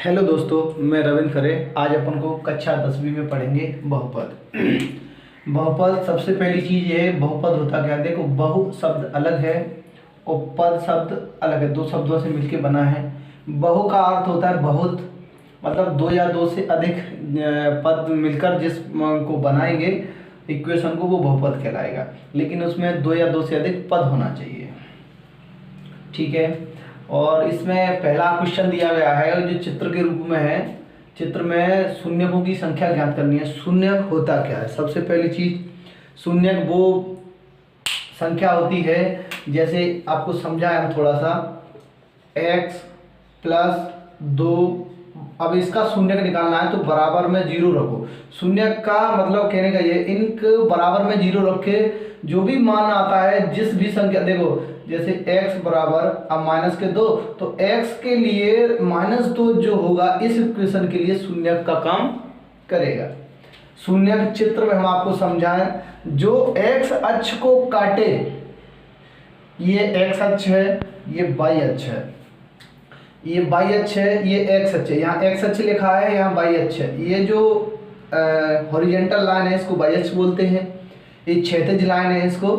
Hello दोस्तों, मैं रविंद्र खरे। आज अपन को कक्षा 10वीं में पढ़ेंगे बहुपद। बहुपद सबसे पहली चीज ये है, बहुपद होता क्या है। देखो, बहु शब्द अलग है और पद शब्द अलग है, दो शब्दों से मिलके बना है। बहु का अर्थ होता है बहुत, मतलब दो या दो से अधिक पद मिलकर जिस को बनाएंगे इक्वेशन को, वो बहुपद कहलाएगा। लेकिन उसमें दो या दो से अधिक पद होना चाहिए, ठीक है। और इसमें पहला क्वेश्चन दिया गया है जो चित्र के रूप में है। चित्र में शून्यकों की संख्या ज्ञात करनी है। शून्यक होता क्या है? सबसे पहली चीज, शून्यक वो संख्या होती है, जैसे आपको समझाया थोड़ा सा, x प्लस 2। अब इसका शून्यक निकालना है तो बराबर में जीरो रखो। शून्यक का मतलब कहने का ये, इनको बराबर में जीरो रख के जो भी मान आता है, जिस भी संख्या, देखो जैसे x बराबर अब -2, तो x के लिए -2 जो होगा इस इक्वेशन के लिए शून्यक का काम करेगा। शून्यक चित्र में हम आपको समझाएं, जो x अक्ष को काटे, ये x अक्ष है, ये y अक्ष है, ये y अक्ष है, ये x अक्ष है। यहाँ x अक्ष लिखा है, यहाँ y अक्ष है। ये जो हॉरिजॉन्टल लाइन है इसको y अक्ष बोलते हैं, ये क्षैतिज लाइन है इसको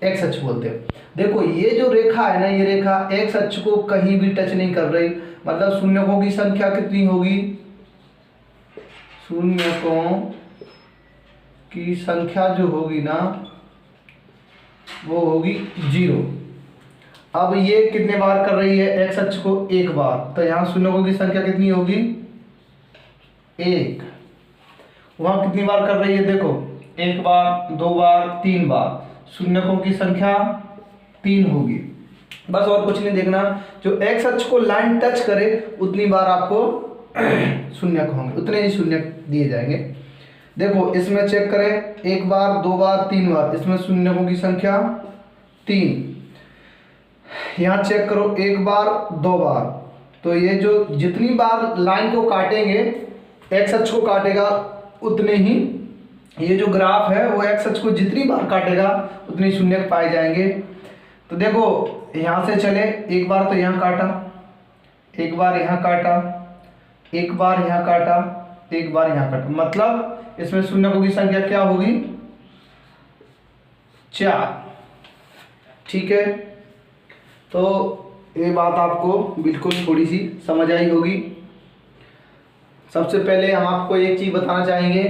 x अक्ष बोलते हैं। देखो ये जो रेखा है ना, ये रेखा x अक्ष को कहीं भी टच नहीं कर रही, मतलब शून्यकों की संख्या कितनी होगी? शून्यकों की संख्या जो होगी ना, वो होगी 0। अब ये कितने बार कर रही है x अक्ष को? एक बार, तो यहाँ शून्यकों की संख्या कितनी होगी? 1। वहां कितनी बार कर रही है? देखो, एक बार, दो बार, 3 बार, शून्यकों की संख्या 3 होगी। बस और कुछ नहीं देखना, जो x अक्ष को लाइन टच करे उतनी बार आपको शून्यक होंगे, उतने ही शून्यक दिए जाएंगे। देखो इसमें चेक करें, एक बार, दो बार, 3 बार, इसमें शून्यकों की संख्या 3। यहाँ चेक करो, एक बार, दो बार, तो ये जो जितनी बार लाइन को काटेंगे, x अक्ष को काटेगा उतने ही, ये जो ग्राफ है वो x अक्ष को जितनी बार काटेगा उतनी शून्यक पाए जाएंगे। तो देखो यहाँ से चले, एक बार तो यहाँ काटा, एक बार यहाँ काटा, एक बार यहाँ काटा, एक बार यहाँ काटा, मतलब इसमें शून्यकों की संख्या क्या होगी? 4, ठीक है। तो ये बात आपको बिल्कुल थोड़ी सी समझ आई होगी। सबसे पहले हम आपको एक चीज बताना चाहेंगे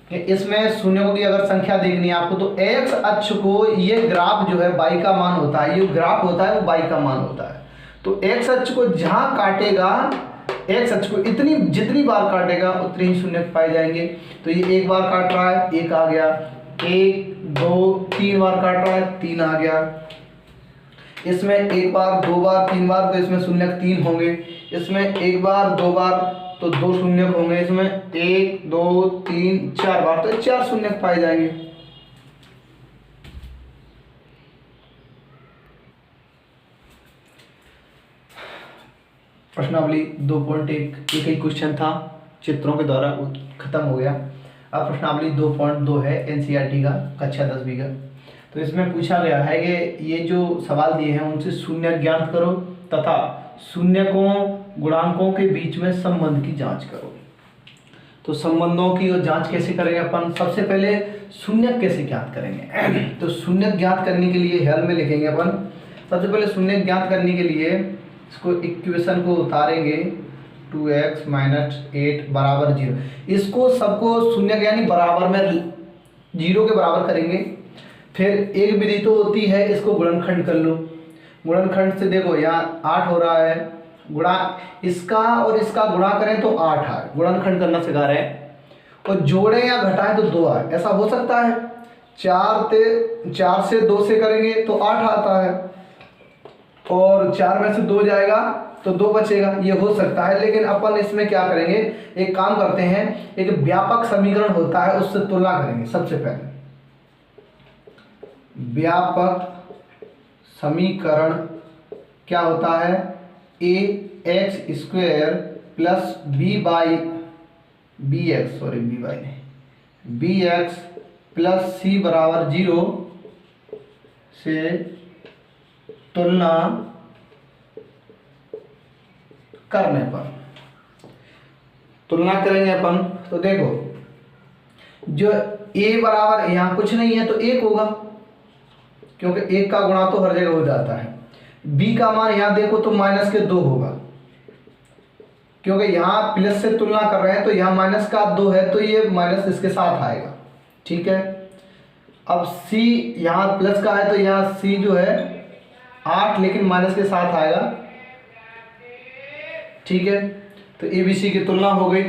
कि इसमें शून्यकों की अगर संख्या देखनी है आपको, तो x अक्ष को, ये ग्राफ जो है y का मान होता है, ये ग्राफ होता है वो y का मान होता है। तो x अक्ष को जहां काटेगा, x अक्ष को इतनी जितनी बार काटेगा उतनी ही शून्यक पाए जाएंगे। तो ये एक बार काट रहा है, 1 आ गया, 1 2 3 बार काट रहा है, 3 आ गया। इसमें एक बार, दो बार, 3 बार, तो इसमें शून्यक 3 होंगे। इसमें एक बार, दो बार, तो 2 शून्यक होंगे। इसमें 1 2 3 4 बार, तो 4 शून्यक पाए जाएंगे। प्रश्नावली 2.1 एक ही क्वेश्चन था, चित्रों के द्वारा खत्म हो गया। अब प्रश्नावली 2.2 है एनसीईआरटी का, कक्षा 10वीं का। तो इसमें पूछा गया है कि ये जो सवाल दिए हैं उनसे शून्यक ज्ञात करो तथा शून्यकों गुणांकों के बीच में संबंध की जांच करो। तो संबंधों की जांच कैसे करेंगे अपन? सबसे पहले शून्यक कैसे ज्ञात करेंगे? तो शून्यक ज्ञात करने के लिए हल में लिखेंगे अपन। सबसे पहले शून्यक ज्ञात करने के लिए इसको इक्वेशन को उतारेंगे, 2x - 8 बराबर 0। इसको सबको शून्यक यानी बराबर में 0 के बराबर करेंगे। फिर एक विधि तो होती है, इसको गुणनखंड कर लो। गुणनखंड से देखो यहाँ 8 हो रहा है, गुणा इसका और इसका गुणा करें तो 8 आए, गुणनखंड करना सिखा रहे हैं। और जोड़ें या घटाएं तो 2 आए, ऐसा हो सकता है। 4 से 2 से करेंगे तो 8 आता है, और 4 में से 2 जाएगा तो 2 बचेगा, ये हो सकता है। लेकिन अपन इसमें क्या करेंगे, एक काम करते हैं, एक व्यापक समीकरण होता है उससे तुलना करेंगे। सबसे पहले व्यापक समीकरण क्या होता है? ax² plus bx plus c बराबर 0 से तुलना करने पर तुलना करेंगे अपन तो देखो जो a बराबर यहाँ कुछ नहीं है तो 1 होगा, क्योंकि 1 का गुणा तो हर जगह हो जाता है। b का मान यहाँ देखो तो -2 होगा, क्योंकि यहाँ प्लस से तुलना कर रहे हैं तो यहाँ -2 है तो ये माइनस इसके साथ आएगा। ठीक है, अब c यहाँ प्लस का है तो यहाँ c जो है 8 लेकिन माइनस के साथ आएगा। ठीक है, तो a b c की तुलना हो गई।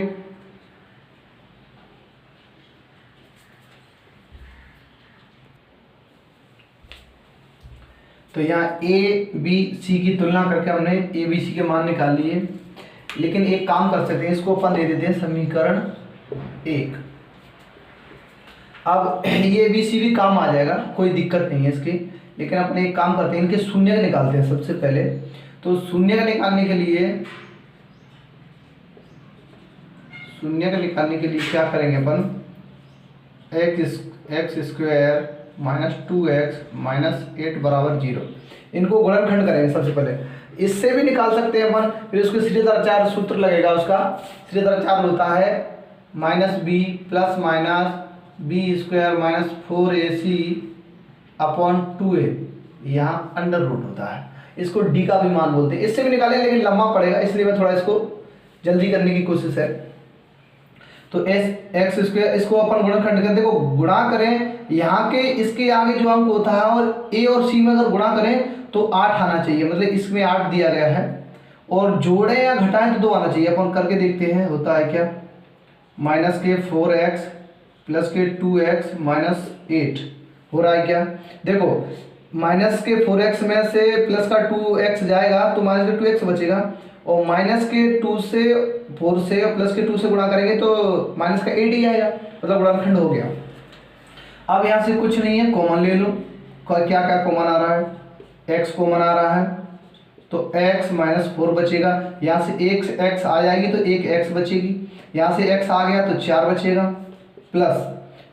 तो यहाँ a b c की तुलना करके हमने a b c के मान निकाल लिए। लेकिन एक काम कर सकते हैं, इसको अपन दे देते हैं समीकरण 1। अब ये बी सी भी काम आ जाएगा, कोई दिक्कत नहीं है इसकी। लेकिन अपन एक काम करते हैं, इनके शून्य निकालते हैं सबसे पहले। तो शून्य का निकालने के लिए क्या करेंगे अपन, एक्स स्क्वायर -2x -8 बराबर 0, इनको गुणनखंड करेंगे सबसे पहले। इससे भी निकाल सकते हैं अपन, फिर उसके श्रीधराचार्य सूत्र लगेगा। उसका श्रीधराचार्य होता है -b plus minus b² -4ac upon 2a, यहाँ अंडर रूट होता है। इसको d का भी मान बोलते हैं। इससे भी निकालें लेकिन लंबा पड़ेगा, इसलिए मैं थोड़ा इसको जल्दी करने की कोशिश है। तो x², इसको अपन गुणनखंड कर, देखो गुणा करें यहाँ के इसके आगे जो अंक होता है और a और c में अगर गुणा करें तो 8 आना चाहिए, मतलब इसमें 8 दिया गया है। और जोड़े या घटाएं तो 2 आना चाहिए। अपन करके देखते हैं होता है क्या, -4x प्लस 2x -8 हो रहा है क्या। देखो -4x में से प्लस का 2x जाएगा तो -2x बचेगा, और -2 से 4 से और +2 से गुणा करेंगे तो -8 ही आएगा, मतलब गुणनखंड हो गया। अब यहाँ से कुछ नहीं है, कॉमन ले लो। क्या क्या कॉमन आ रहा है, x कॉमन आ रहा है तो x -4 बचेगा। यहाँ से एक x आ जाएगी तो एक x बचेगी, यहाँ से x आ गया तो 4 बचेगा, प्लस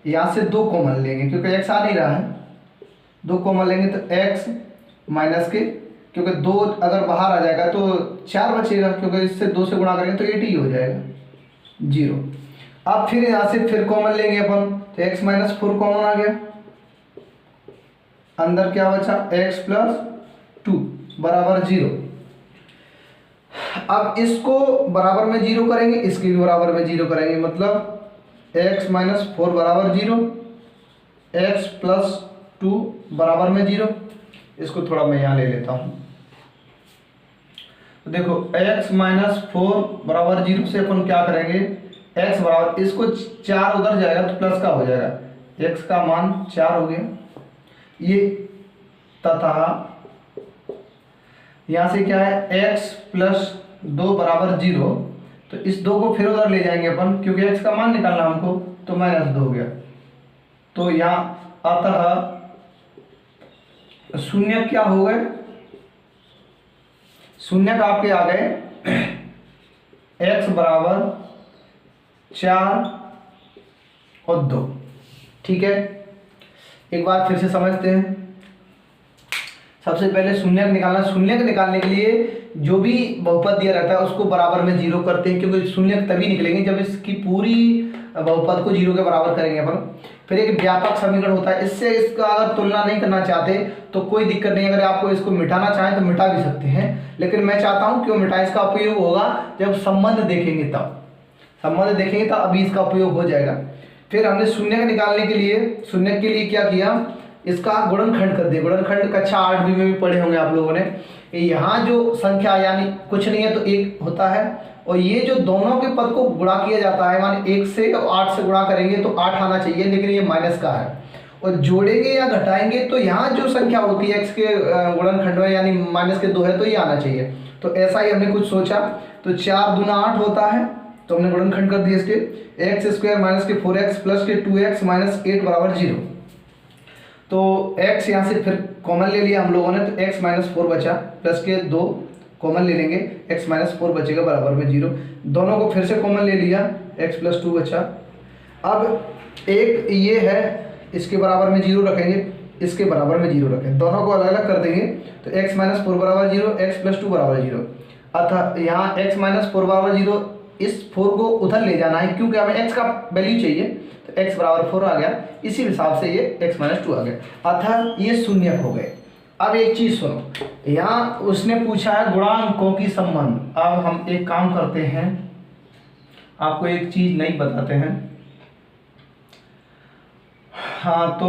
यहाँ से 2 कॉमन लेंगे क्योंकि x आ नहीं रहा है, 2 कॉमन लेंगे तो x माइनस के, क्योंकि 2 अगर बाहर आ जाएगा तो 4 बचेगा, क्योंकि इससे 2 से गुणा करेंगे तो 8 ही हो जाएगा, 0। अब फिर यहाँ से फिर कॉमन लेंगे अपन तो x -4 कॉमन आ गया, अंदर क्या बचा x + 2 बराबर 0। अब इसको बराबर में 0 करेंगे, इसके भी बराबर में 0 करेंगे, मतलब x -4 बराबर 0, x + 2 बराबर में 0। इसको थोड़ा मैं यहाँ ले लेता हूँ। तो देखो x -4 बराबर 0 से अपन क्या करेंगे, x बराबर, इसको 4 उधर जाएगा तो प्लस का हो जाएगा, x का मान 4 हो गया ये, तथा यहाँ से क्या है x + 2 बराबर 0, तो इस 2 को फिर उधर ले जाएंगे अपन क्योंकि x का मान निकालना हमको, तो -2 हो गया। तो यहाँ अतः शून्य क्या हो गए, शून्य का आपके आ गए x बराबर 4 और 2। ठीक है, एक बार फिर से समझते हैं। सबसे पहले शून्य निकालना, शून्य को निकालने के लिए जो भी बहुपद दिया रहता है उसको बराबर में 0 करते हैं, क्योंकि शून्य तभी निकलेंगे जब इसकी पूरी बहुपद को 0 के बराबर करेंगे अपन। फिर एक व्यापक समीकरण होता है, इससे इसका अगर तुलना नहीं करना चाहते तो कोई दिक्कत नहीं, अगर आपको इसको मिटाना चाहें तो मिटा भी सकते हैं, लेकिन मैं चाहता हूँ क्यों मिटाएं, इसका उपयोग होगा जब संबंध देखेंगे, तब संबंध देखेंगे तब अभी इसका उपयोग हो जाएगा। फिर हमने शून्य को निकालने के लिए, शून्य के लिए क्या किया, इसका गुणनखंड कर दिया। गुणनखंड कक्षा 8 में भी पढ़े होंगे आप लोगों ने। यहाँ जो संख्या यानी कुछ नहीं है तो 1 होता है, और ये जो दोनों के पद को गुणा किया जाता है, माने 1 से और 8 से गुणा करेंगे तो 8 आना चाहिए, लेकिन ये माइनस का है। और जोड़ेंगे या घटाएंगे तो यहाँ जो संख्या होती है x के गुणनखंड में, यानी -2 है तो ये आना चाहिए। तो ऐसा ही हमने कुछ सोचा, तो 4 दूना 8 होता है, तो हमने गुणनखंड कर दिया इसके, x² -4x प्लस 2x -8 बराबर 0। तो x यहाँ से फिर कॉमन ले लिया हम लोगों ने, तो x -4 बचा, प्लस के 2 कॉमन ले लेंगे, x -4 बचेगा बराबर में 0। दोनों को फिर से कॉमन ले लिया, x + 2 बचा। अब एक ये है, इसके बराबर में 0 रखेंगे, इसके बराबर में 0 रखें, दोनों को अलग अलग कर देंगे, तो x -4 बराबर 0, x + 2 बराबर 0। अतः यहाँ x -4 बराबर 0 इस 4 को उधर ले जाना है, क्योंकि हमें x का वैल्यू चाहिए, तो x बराबर 4 आ गया, इसी हिसाब से ये x माइनस 2 आ गया, अतः ये शून्यक हो गए। अब एक चीज सुनो, यहाँ उसने पूछा है गुणांकों की संबंध। अब हम एक काम करते हैं, आपको एक चीज नहीं बताते हैं। हाँ, तो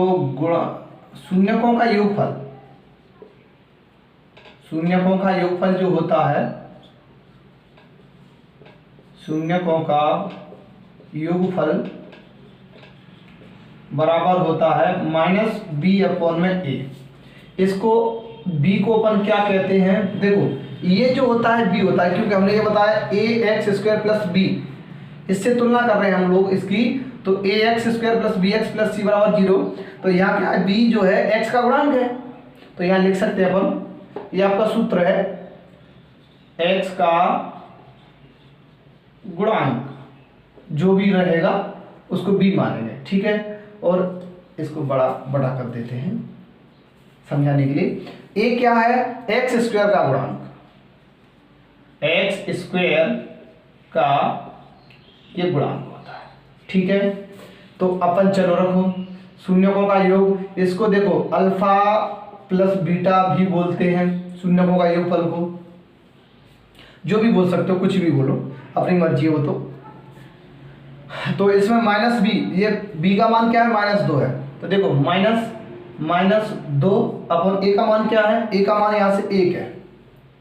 शून्यकों का योगफल, शून्यकों का योगफल जो होता है, शून्यकों का योगफल बराबर होता है माइनस बी अपॉन में ए। इसको b को अपन क्या कहते हैं, देखो ये जो होता है b होता है, क्योंकि हमने ये बताया A X square plus B, इससे तुलना कर रहे हैं हम लोग इसकी, तो A X square plus B X plus C बराबर 0। तो यहाँ क्या है, b जो है x का गुणांक है, तो यहाँ लिख सकते हैं अपन, ये आपका सूत्र है, x का गुणांक जो भी रहेगा उसको b मानेंगे, ठीक है। और इसको बड़ा बड़ा कर देते हैं समझाने के लिए। a क्या है, एक्स स्क्वायर का गुणांक, एक्स स्क्वायर का ये गुणांक होता है, ठीक है। तो अपन चलो रखो शून्यकों का योग, इसको देखो अल्फा प्लस बीटा भी बोलते हैं, शून्यकों का योगफल को, जो भी बोल सकते हो, कुछ भी बोलो, अपनी मर्जी हो। तो इसमें माइनस बी, ये b का मान क्या है, -2 है, तो देखो -2 अपन a का मान क्या है, a का मान यहाँ से 1 है,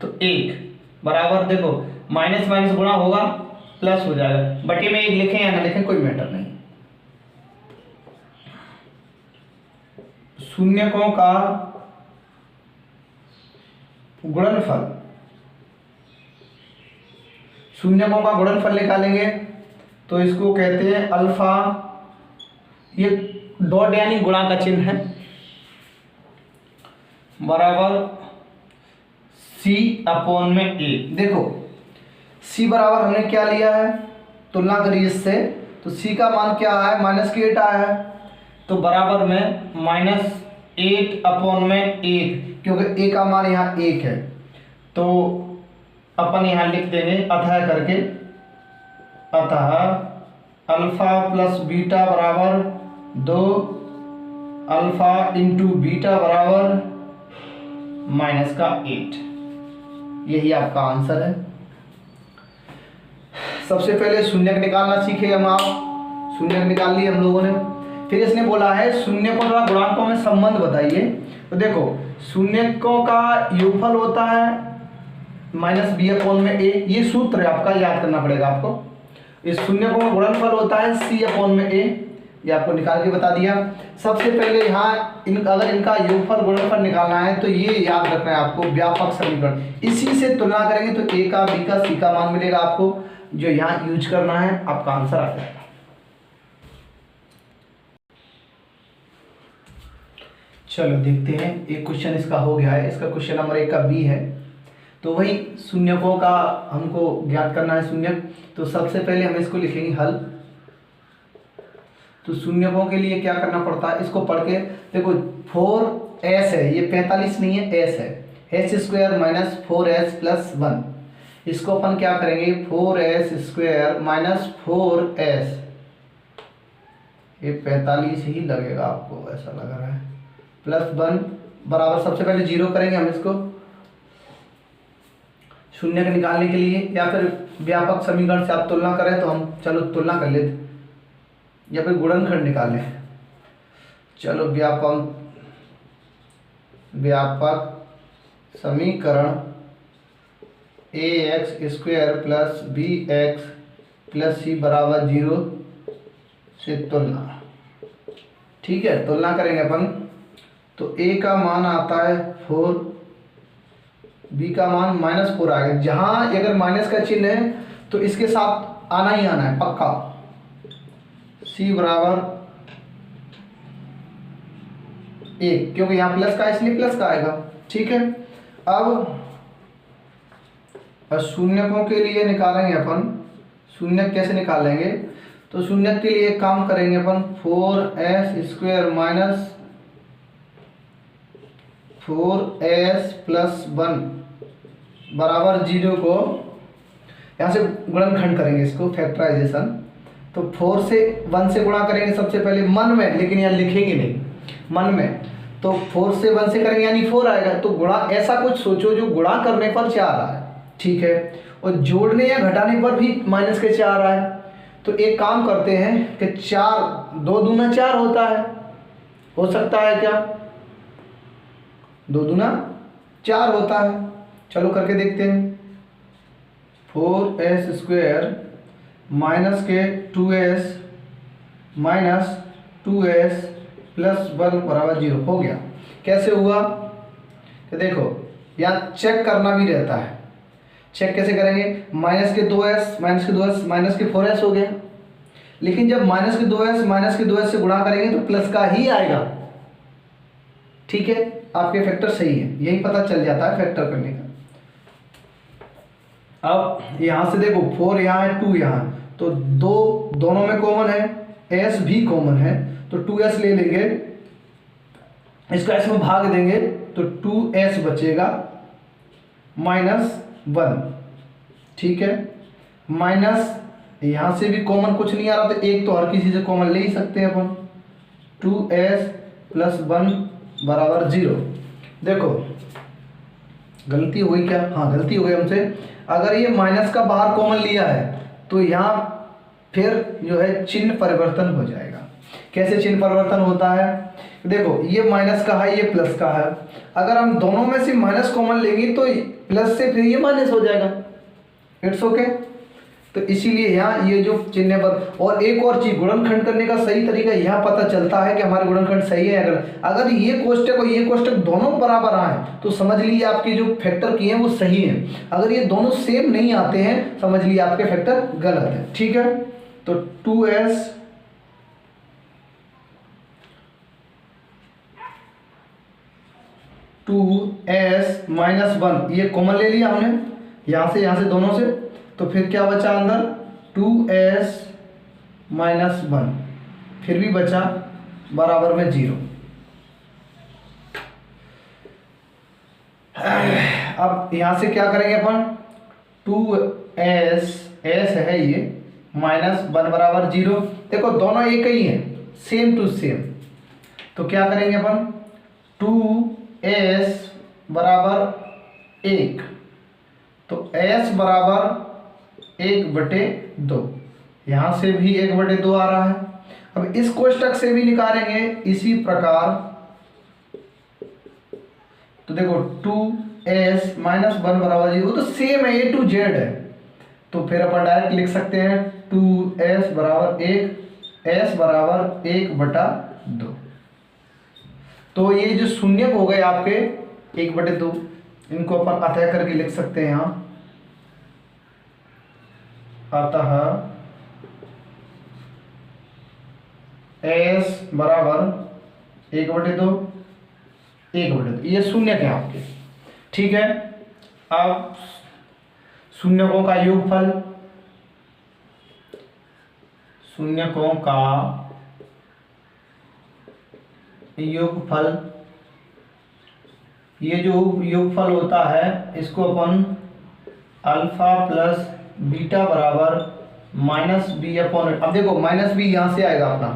तो 1 बराबर, देखो माइनस माइनस गुणा होगा प्लस हो जाएगा, बटे में 1 लिखें या ना लिखें कोई मैटर नहीं। शून्यकों का गुणनफल, शून्यकों का गुणनफल निकालेंगे तो इसको कहते हैं अल्फा, ये डॉट यानी गुणा का चिन्ह है, बराबर c अपॉन में a। देखो c बराबर हमने क्या लिया है, तुलना करिए इससे, तो c का मान क्या है, -8 आया है, तो बराबर में -8 अपॉन में 1, क्योंकि a का मान यहाँ 1 है, तो अपन यहाँ लिख देंगे अतः करके, अतः अल्फा प्लस बीटा बराबर 2, अल्फा इंटू बीटा बराबर -8। यही आपका आंसर है। सबसे पहले शून्यक निकालना सीखे हम, आप शून्यक निकाल लिए हम लोगों ने। फिर इसने बोला है शून्यकों तथा गुणांकों में संबंध बताइए। तो देखो शून्यकों का योगफल होता है -b अपॉन में a, ये सूत्र है आपका, याद करना पड़ेगा आपको। इस शून्यकों का गुणनफल होता है c अपॉन में a, ये आपको निकाल के बता दिया। सबसे पहले यहाँ अगर इनका योगफल गुणनफल निकालना है तो ये याद रखना है आपको, व्यापक समीकरण, इसी से तुलना करेंगे तो a का, b का, c का मान मिलेगा आपको, जो यहाँ यूज करना है, आपका आंसर आ जाएगा। चलो देखते हैं, एक क्वेश्चन इसका हो गया है, इसका क्वेश्चन नंबर 1 का बी है। तो वही शून्यकों का हमको ज्ञात करना है शून्यक। तो सबसे पहले हम इसको लिखेंगे हल। तो शून्यकों के लिए क्या करना पड़ता है, इसको पढ़ के देखो, 4s है, ये 45 नहीं है, s है, h square minus 4s plus 1। इसको अपन क्या करेंगे, 4s स्क्वायर माइनस 4s, ये 45 ही लगेगा आपको, ऐसा लग रहा है, प्लस 1 बराबर, सबसे पहले 0 करेंगे हम इसको शून्य के निकालने के लिए, या फिर व्यापक समीकरण से आप तुलना करें तो हम चलो तुलना कर लेते, या फिर गुणनखंड निकालें। चलो व्यापक समीकरण ax square plus bx plus c बराबर 0 से तुलना, ठीक है, तुलना करेंगे अपन। तो a का मान आता है 4, b का मान -4 आ गया। जहाँ अगर माइनस का चिन्ह है तो इसके साथ आना ही आना है पक्का। c बराबर 1, क्योंकि यहाँ प्लस का इसलिए प्लस का आएगा, ठीक है। अब शून्यकों के लिए निकालेंगे अपन, शून्यक कैसे निकालेंगे, तो शून्यक के लिए एक काम करेंगे अपन, 4s square minus 4s plus 1 बराबर 0 को यहाँ से गुणनखंड करेंगे इसको, फैक्टराइजेशन। तो 4 से 1 से गुणा करेंगे सबसे पहले मन में, लेकिन यहाँ लिखेंगे नहीं, मन में। तो 4 से 1 से करेंगे यानी 4 आएगा। तो गुणा ऐसा कुछ सोचो जो गुणा करने पर 4 आए, ठीक है, और जोड़ने या घटाने पर भी -4 आए। तो एक काम करते हैं कि 4 2 दूना 4 होता है, हो सकता है क्या? 2 दूना 4 होता है। चलो करके देखते हैं। 4s² माइनस के 2s माइनस 2s प्लस 1 बराबर 0 हो गया। कैसे हुआ? तो देखो यहाँ चेक करना भी रहता है। चेक कैसे करेंगे? -2s माइनस के 4s हो गया। लेकिन जब -2s से गुणा करेंगे तो प्लस का ही आएगा, ठीक है, आपके फैक्टर सही है, यही पता चल जाता है फैक्टर करने का। अब यहाँ से देखो 4 यहाँ है, 2 यहाँ, तो दोनों में कॉमन है, s भी कॉमन है, तो 2s ले लेंगे, इसको s में भाग देंगे तो 2s बचेगा -1, ठीक है। माइनस यहाँ से भी कॉमन कुछ नहीं आ रहा, तो एक तो हर किसी से कॉमन ले ही सकते हैं अपन। 2s प्लस 1 बराबर 0। देखो गलती हुई क्या? हाँ गलती हो गई हमसे। अगर ये माइनस का बाहर कॉमन लिया है तो यहाँ फिर जो है चिन्ह परिवर्तन हो जाएगा। कैसे चिन्ह परिवर्तन होता है? देखो ये माइनस का है, ये प्लस का है। अगर हम दोनों में से माइनस कॉमन लेंगे तो प्लस से फिर ये माइनस हो जाएगा। It's okay. तो इसीलिए यहाँ ये जो चिन्ह पर, और एक और चीज, गुणनखंड करने का सही तरीका यहाँ पता चलता है कि हमारे गुणनखंड सही है। अगर ये कोष्टक और ये कोष्टक दोनों बराबर आए तो समझ लीजिए आपके जो फैक्टर किए हैं वो सही है। अगर ये दोनों सेम नहीं आते हैं समझ लीजिए आपके फैक्टर गलत है, ठीक है। तो 2s माइनस 1 ये कॉमन ले लिया हमने यहाँ से दोनों से, तो फिर क्या बचा अंदर? 2s माइनस 1, फिर भी बचा बराबर में 0। अब यहाँ से क्या करेंगे अपन? 2s है ये माइनस 1 बराबर 0। देखो दोनों एक ही हैं, सेम टू सेम। तो क्या करेंगे अपन? 2s बराबर 1, तो s बराबर 1/2। यहाँ से भी 1/2 आ रहा है। अब इस कोष्टक से भी निकालेंगे इसी प्रकार। तो देखो 2s माइनस 1 बराबर 0, तो सेम है, A to Z है। तो फिर अपन डायरेक्ट लिख सकते हैं 2s बराबर 1, s बराबर 1/2। तो ये जो शून्यक हो गए आपके 1/2, इनको अपन अतः करके लिख सकते हैं यहाँ। अतः s बराबर 1/2 ये शून्यक है आपके, ठीक है। अब शून्यकों का योगफल, शून्यकों का योगफल, ये जो योगफल होता है इसको अपन अल्फा प्लस बीटा बराबर -b/। अब देखो -b यहाँ से आएगा अपना,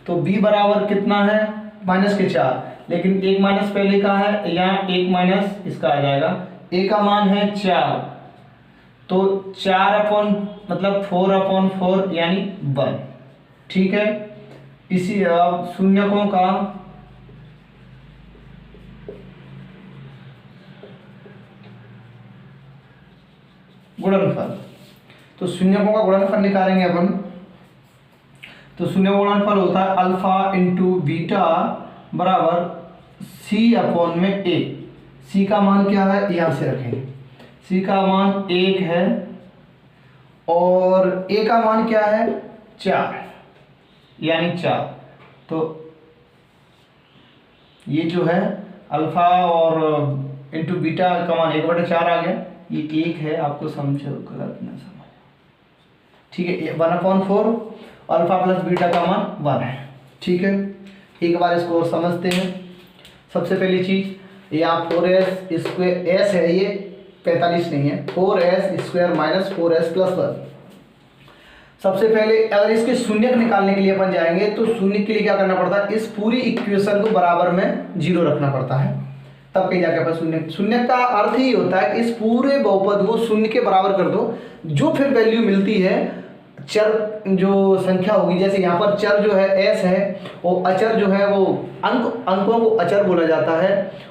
तो b बराबर कितना है? -4, लेकिन एक माइनस पहले का है, यहाँ एक माइनस इसका आ जाएगा। a का मान है 4, तो 4/4 यानी 1, ठीक है। इसी अब शून्यकों का गुणनफल, तो शून्यकों का गुणनफल निकालेंगे अपन। तो शून्य का गुणनफल होता है अल्फा इंटू बीटा बराबर c/a। c का मान क्या है? यहाँ से रखेंगे, c का मान 1 है और a का मान क्या है? 4 यानी 4। तो ये जो है अल्फा और इंटू बीटा का मान 1/4 आ गया। ये 1 है, आपको समझो गलत ना समझ, ठीक है। 1/4 अल्फा प्लस बीटा का मान 1 है, ठीक है। एक बार इसको और समझते हैं। सबसे पहली चीज यहाँ 4s² s है, ये 45 नहीं है, 4s² माइनस 4s प्लस 1। सबसे पहले अगर इसके शून्य निकालने के लिए अपन जाएंगे तो शून्य के लिए क्या करना पड़ता है, इस पूरी इक्वेशन को बराबर में 0 रखना पड़ता है, तब कहीं जाके अपन शून्य का अर्थ ही होता है कि इस पूरे बहुपद को शून्य के बराबर कर दो, जो फिर वैल्यू मिलती है चर जो संख्या होगी, जैसे यहाँ पर चर जो है s है, और अचर जो है वो अंकों को अचर बोला जाता है,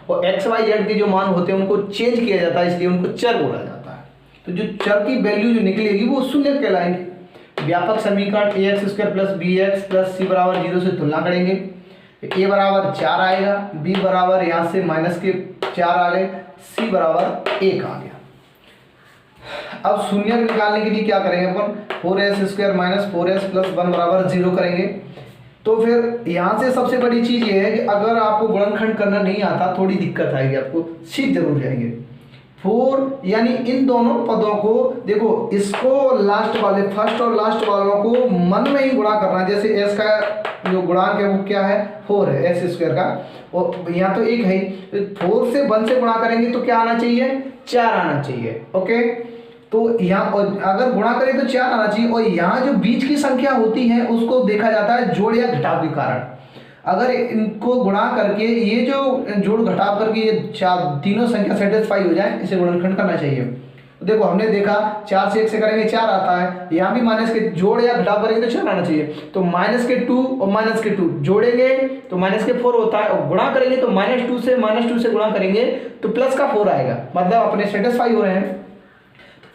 और x y z के जो मान होते हैं उनको चेंज किया जाता है, इसलिए उनको चर बोला जाता है। तो जो चर की वैल्यू जो निकलेगी वो शून्य कहलाएंगे। व्यापक समीकरण ax² plus bx plus c बराबर 0 से तुलना करेंगे, a बराबर 4 आएगा, b बराबर यहाँ से माइनस के 4 आ गए, c बराबर 1 आ गया। अब शून्य निकालने के लिए क्या करेंगे अपन, 4s² माइनस 4s प्लस 1 बराबर 0 करेंगे। तो फिर यहाँ से सबसे बड़ी चीज़ ये है कि अगर आपको गुणनखंड करना नहीं आता, थोड़ी दिक्कत आएगी, आपको सीख जरूर जाएंगे। 4 यानी इन दोनों पदों को देखो, इसको लास्ट वाले फर्स्ट और लास्ट वालों को मन में ही गुणा करना है। जैसे s का जो गुणांक है वो क्या है, 4 है s² का, और यहाँ तो 1 है, 4 से 1 से गुणा करेंगे तो क्या आना चाहिए, 4 आना चाहिए। ओके, तो यहाँ अगर गुणा करें तो 4 आना चाहिए, और यहाँ जो बीच की संख्या होती है उसको देखा जाता है जोड़ या घटाव के कारण। अगर इनको गुणा करके ये जो जोड़ घटाव करके ये तीनों संख्या सेटिस्फाई हो जाए, इसे गुणनखंड करना चाहिए। तो देखो हमने देखा 4 से 1 से करेंगे 4 आता है, यहाँ भी माइनस के जोड़ या घटाव करेंगे तो 4 आना चाहिए। तो -2 और -2 जोड़ेंगे तो -4 होता है, और गुणा करेंगे तो -2 से गुणा करेंगे तो प्लस का 4 आएगा, मतलब अपने सेटिस्फाई हो रहे हैं।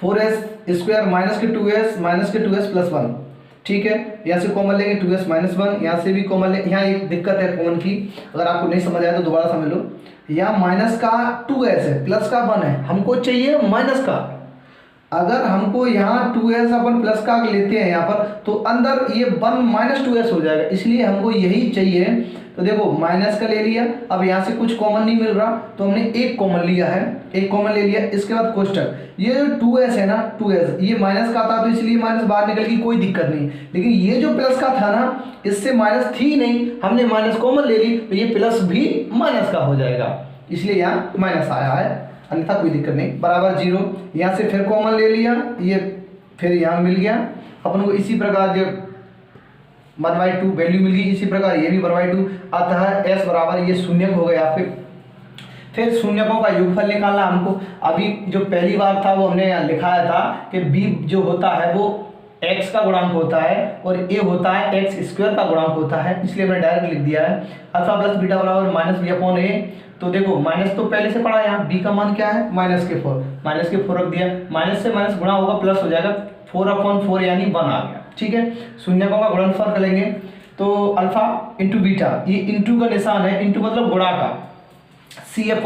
4s² माइनस के 2s प्लस 1, ठीक है, यहाँ से कॉमन लेंगे 2s माइनस 1, यहाँ से भी कॉमन ले। यहाँ एक दिक्कत है कॉमन की, अगर आपको नहीं समझ आया तो दोबारा समझ लो। यहाँ माइनस का 2s है, प्लस का 1 है, हमको चाहिए माइनस का। अगर हमको यहाँ 2s अपन प्लस का लेते हैं यहाँ पर, तो अंदर ये 1 -2s हो जाएगा, इसलिए हमको यही चाहिए। तो देखो माइनस का ले लिया, अब यहाँ से कुछ कॉमन नहीं मिल रहा तो हमने एक कॉमन लिया है, एक कॉमन ले लिया। इसके बाद कोष्टक, ये जो 2s है ना, 2s ये माइनस का था तो इसलिए माइनस बाहर निकल गई, कोई दिक्कत नहीं। लेकिन ये जो प्लस का था ना, इससे माइनस थी नहीं, हमने माइनस कॉमन ले ली तो ये प्लस भी माइनस का हो जाएगा, इसलिए यहाँ माइनस आया है, अन्यथा कोई दिक्कत नहीं। बराबर 0, यहाँ से फिर कॉमन ले लिया, ये फिर यहाँ मिल गया अपन को। इसी प्रकार जो 1/2 वैल्यू मिल गई, इसी प्रकार ये भी 1/2 आता है। s बराबर ये शून्यक हो गया। फिर शून्यकों का योगफल निकालना हमको। अभी जो पहली बार था वो हमने यहाँ लिखाया था कि b जो होता है वो x का गुणांक होता है और a होता है x² का गुणांक होता है, इसलिए मैंने डायरेक्ट लिख दिया है। अल्फा प्लस बीटा बराबर -b/a। तो देखो माइनस तो पहले से पढ़ा, यहाँ b का मान क्या है, -4 रख दिया, माइनस से माइनस गुणा होगा प्लस हो जाएगा, 4/4 यानी 1 आ गया। ठीक है, शून्यकों का गुणनफल करेंगे तो अल्फा इंटू बीटा, ये इंटू का निशान है, इंटू मतलब गुणा का, c/a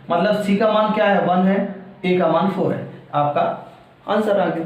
मतलब c का मान क्या है 1 है, a का मान 4 है। आपका आंसर आ गया।